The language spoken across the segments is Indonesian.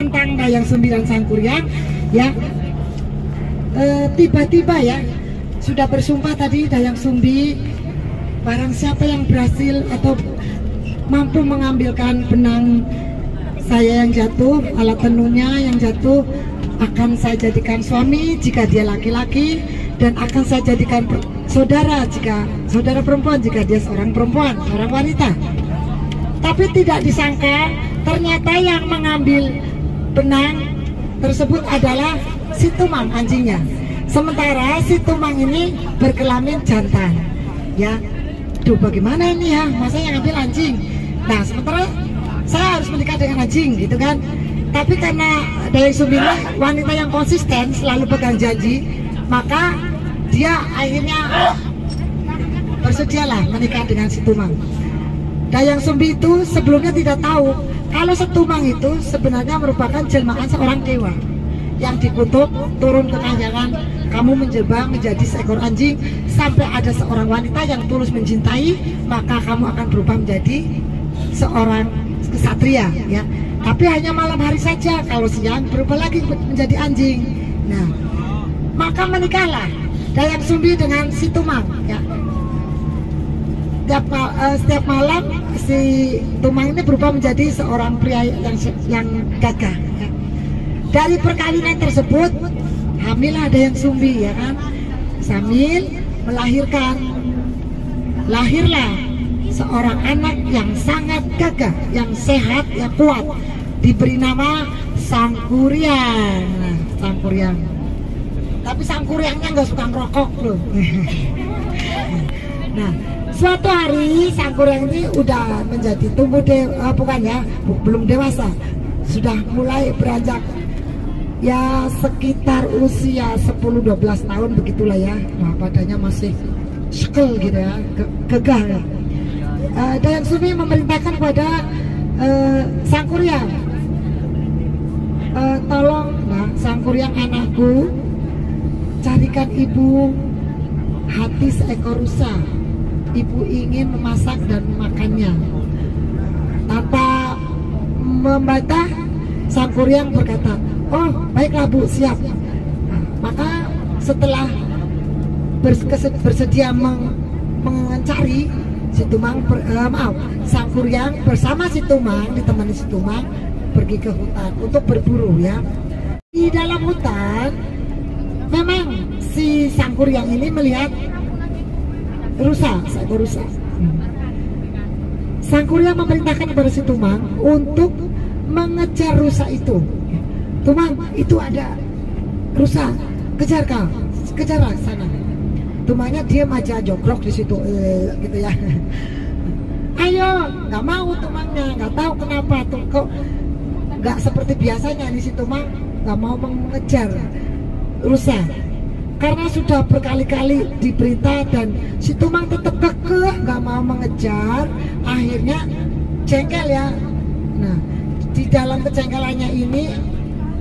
tentang Dayang Sumbi dan Sangkuriang ya. Tiba-tiba ya sudah bersumpah tadi Dayang Sumbi, barang siapa yang berhasil atau mampu mengambilkan benang saya yang jatuh, alat tenunnya yang jatuh, akan saya jadikan suami jika dia laki-laki, dan akan saya jadikan saudara jika saudara perempuan jika dia seorang perempuan, seorang wanita. Tapi tidak disangka ternyata yang mengambil benang tersebut adalah si Tumang, anjingnya. Sementara si Tumang ini berkelamin jantan ya. Duh, bagaimana ini ya, masa yang ambil anjing. Nah, sementara saya harus menikah dengan anjing gitu kan. Tapi karena Dayang Sumbi wanita yang konsisten, selalu pegang janji, maka dia akhirnya bersedialah menikah dengan si Tumang. Dayang Sumbi itu sebelumnya tidak tahu kalau si Tumang itu sebenarnya merupakan jelmaan seorang dewa yang dikutuk turun ke kahyangan, kamu menjelma menjadi seekor anjing sampai ada seorang wanita yang tulus mencintai, maka kamu akan berubah menjadi seorang kesatria ya. Tapi hanya malam hari saja, kalau siang berubah lagi menjadi anjing. Nah, maka menikahlah Dayang Sumbi dengan si Tumang ya. Setiap malam si Tumang ini berubah menjadi seorang pria yang gagah ya. Dari perkawinan tersebut hamillah Dayang Sumbi ya kan, sambil melahirkan, lahirlah seorang anak yang sangat gagah, yang sehat, yang kuat, diberi nama Sangkuriang. Nah, Sangkuriang. Tapi Sangkuriangnya nggak suka ngerokok loh. Nah, suatu hari Sangkuriang ini udah menjadi belum dewasa, sudah mulai beranjak ya sekitar usia 10-12 tahun begitulah ya. Nah, badannya masih skel gitu ya, gagah ya. Dayang Sumbi memerintahkan kepada Sangkuriang, tolong nah Sangkuriang anakku, carikan ibu hati seekor rusa. Ibu ingin memasak dan memakannya. Tanpa membantah, Sangkuriang berkata, oh baiklah Bu, siap. Nah, maka setelah bersedia mencari si Tumang, Sangkuriang bersama si Tumang, ditemani si Tumang pergi ke hutan untuk berburu ya. Di dalam hutan memang si Sangkuriang ini melihat seekor rusa. Sangkuriang memerintahkan kepada si Tumang untuk mengejar rusa itu. Tumang, itu ada rusa, kejar kau, kejarlah sana. Tumangnya diam aja, jogrok di situ, gitu ya. Ayo, nggak mau Tumangnya, nggak tahu kenapa tuh kok nggak seperti biasanya di situ. Tumang nggak mau mengejar rusa karena sudah berkali-kali diperintah dan si Tumang tetap kekeh nggak mau mengejar. Akhirnya jengkel ya. Nah, di dalam kejengkelannya ini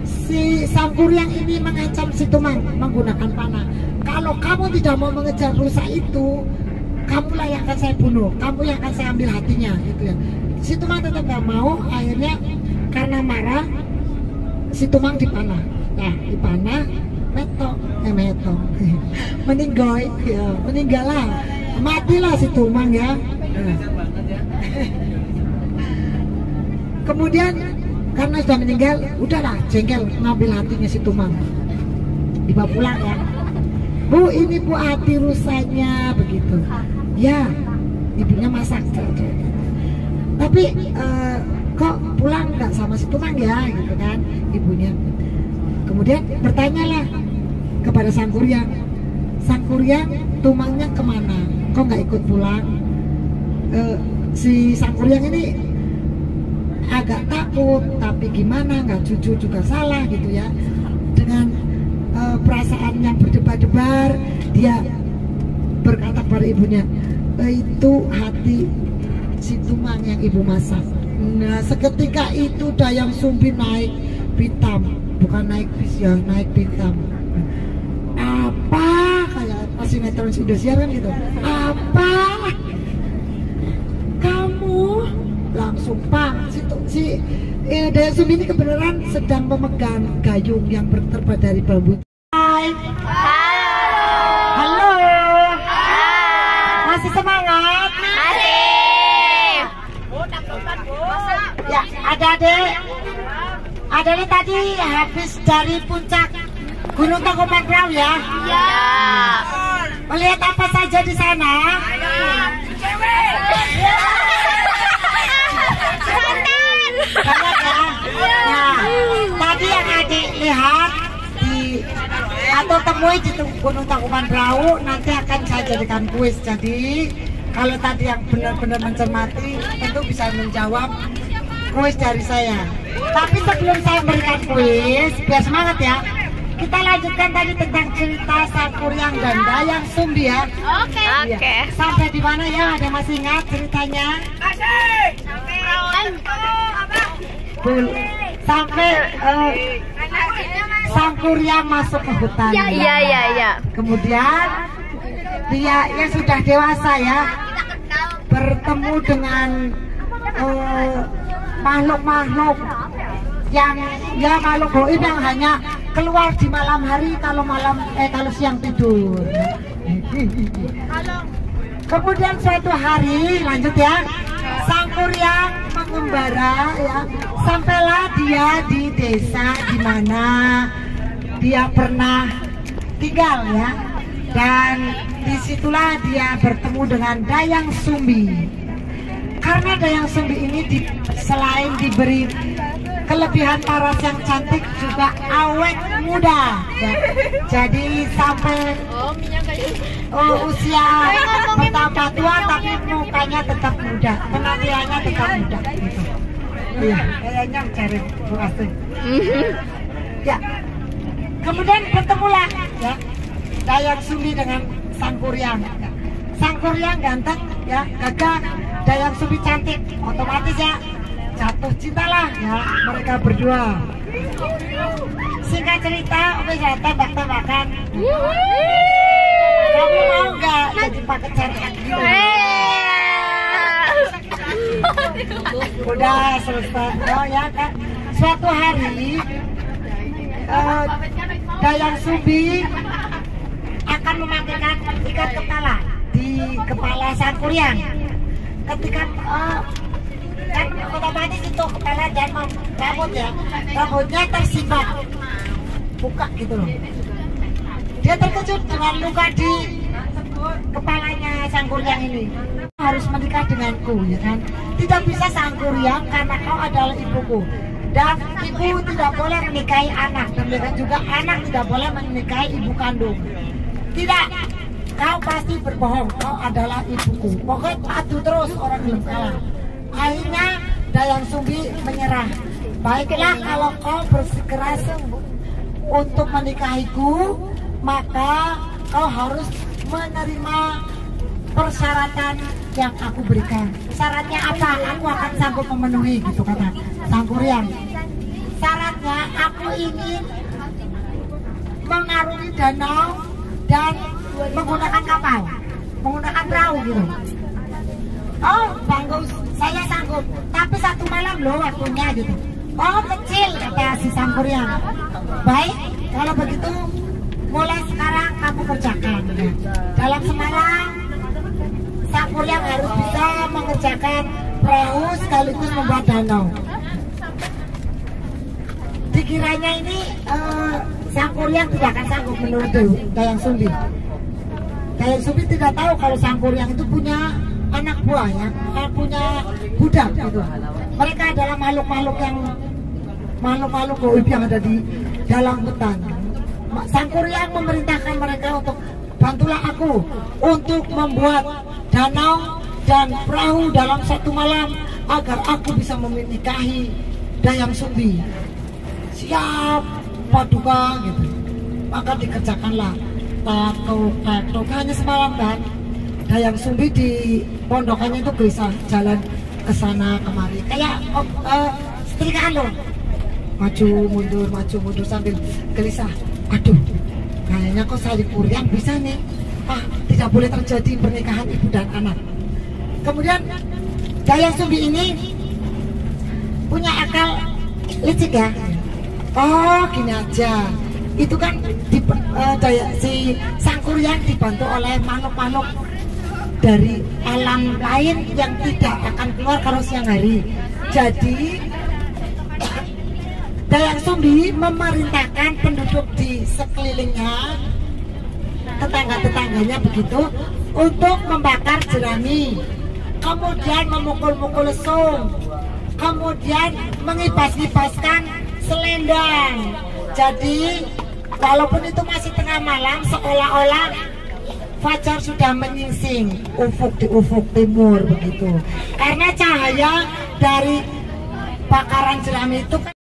si Sangkuriang ini mengancam si Tumang menggunakan panah. Kalau kamu tidak mau mengejar rusa itu, kamulah yang akan saya bunuh, kamu yang akan saya ambil hatinya, gitu ya. Si Tumang tetap nggak mau. Akhirnya karena marah, si Tumang dipanah. Nah, dipanah, meninggal, ya, meninggallah, matilah si Tumang ya. Kemudian karena sudah meninggal, udahlah jengkel ngambil hatinya si Tumang, dibawa pulang ya. Bu, ini Bu hati rusanya, begitu. Ya, ibunya masak. Tapi kok pulang nggak sama si Tumang ya, gitu kan ibunya. Kemudian bertanyalah kepada Sangkuriang, Sangkuriang, Tumangnya kemana? Kok nggak ikut pulang? Si Sangkuriang ini agak takut, tapi gimana, nggak jujur juga salah gitu ya. Dengan perasaan yang berdebar-debar, dia berkata kepada ibunya, itu hati si Tumang yang ibu masak. Nah, seketika itu Dayang Sumbi naik pitam, bukan naik bis ya, naik pitam. Apa, kayak sinetron Indosiar kan gitu. Apa? Kamu langsung pak si Dayang Sumbi ini kebenaran sedang memegang gayung yang terbuat dari bambu. Hai. Halo. Masih semangat? Masih. Ya, adik tadi habis dari puncak Gunung Tangkuban Perahu ya? Iya. Melihat apa saja di sana? Banyak ya? Nah, tadi yang adik lihat atau temui di Gunung Tangkuban Perahu nanti akan saya jadikan kuis. Jadi kalau tadi yang benar-benar mencermati tentu bisa menjawab kuis dari saya. Tapi sebelum saya memberikan kuis, biar semangat ya, kita lanjutkan tadi tentang cerita Sangkuriang dan Dayang Sumbi ya. Oke. Oke. Sampai di mana ya? Ada masih ingat ceritanya? Sampai Sangkuriang masuk ke hutan. Iya. Kemudian dia yang sudah dewasa ya bertemu dengan makhluk-makhluk yang ya makhluk goib yang hanya keluar di malam hari kalau siang tidur. Kemudian suatu hari lanjut ya, Sangkuriang mengembara ya, sampailah dia di desa di mana dia pernah tinggal ya, dan disitulah dia bertemu dengan Dayang Sumbi. Karena Dayang Sumbi ini selain diberi kelebihan paras yang cantik juga awet muda ya. Jadi sampai usia bertambah tua tapi mukanya tetap muda, penampilannya tetap muda gitu. Iya, kayaknya cari Bu Asih. Ya. Kemudian bertemulah ya Dayang Sumbi dengan Sangkuriang. Sangkuriang ganteng ya, gagah, Dayang Sumbi cantik, otomatis ya jatuh cintalah ya mereka berdua. Singkat cerita, wis ya tembak-tembakan. Kamu mau nggak jadi paket carian gitu? Udah selesai. Oh ya kan. Suatu hari Dayang Sumbi akan memakaikan ikat kepala di kepala Sangkuriang. Ketika kan otomatis itu kepala dan rambut ya, rambutnya tersimpan buka gitu loh. Dia terkejut dengan luka di kepalanya Sangkuriang ini. Harus menikah denganku ya kan, tidak bisa Sangkuriang karena kau adalah ibuku, dan ibu tidak boleh menikahi anak, dan juga anak tidak boleh menikahi ibu kandung. Tidak, kau pasti berbohong, kau adalah ibuku. Pokoknya adu terus, orang belum kalah. Akhirnya Dayang Sumbi menyerah. Baiklah, kalau kau bersikeras untuk menikahiku, maka kau harus menerima persyaratan yang aku berikan. Syaratnya apa? Aku akan sanggup memenuhi, gitu kata Sangkuriang. Syaratnya aku ingin mengarungi danau dan menggunakan kapal, menggunakan perahu gitu. Oh bagus, saya sanggup, tapi satu malam loh waktunya gitu. Oh kecil, kata si Sangkuriang. Baik, kalau begitu mulai sekarang kamu kerjakan ya. Dalam semalam Sangkuriang harus bisa mengerjakan perahu sekaligus membuat danau. Dikiranya ini Sangkuriang tidak akan sanggup menurut Dayang Sumbi. Dayang Sumbi tidak tahu kalau Sangkuriang itu punya anak buah ya, punya budak gitu. Mereka adalah makhluk-makhluk goib yang ada di dalam hutan. Sangkuriang memerintahkan mereka untuk bantulah aku untuk membuat danau dan perahu dalam satu malam agar aku bisa menikahi Dayang Sumbi. Siap paduka gitu. Maka dikerjakanlah tato hanya semalam kan. Dayang Sumbi di pondokannya itu bisa jalan ke sana kemari kayak setrikaan loh, maju mundur sambil gelisah. Aduh, kayaknya kok Sangkuriang bisa nih. Tidak boleh terjadi pernikahan ibu dan anak. Kemudian Dayang Sumbi ini punya akal licik ya. Oh gini aja, itu kan si Sang Kuryang dibantu oleh manuk-manuk dari alam lain yang tidak akan keluar kalau siang hari. Jadi Dayang Sumbi memerintahkan penduduk di sekelilingnya, tetangga-tetangganya begitu, untuk membakar jerami, kemudian memukul-mukul lesung, kemudian mengibas-ibaskan selendang. Jadi walaupun itu masih tengah malam, seolah-olah fajar sudah menyingsing di ufuk timur begitu, karena cahaya dari bakaran jerami itu kan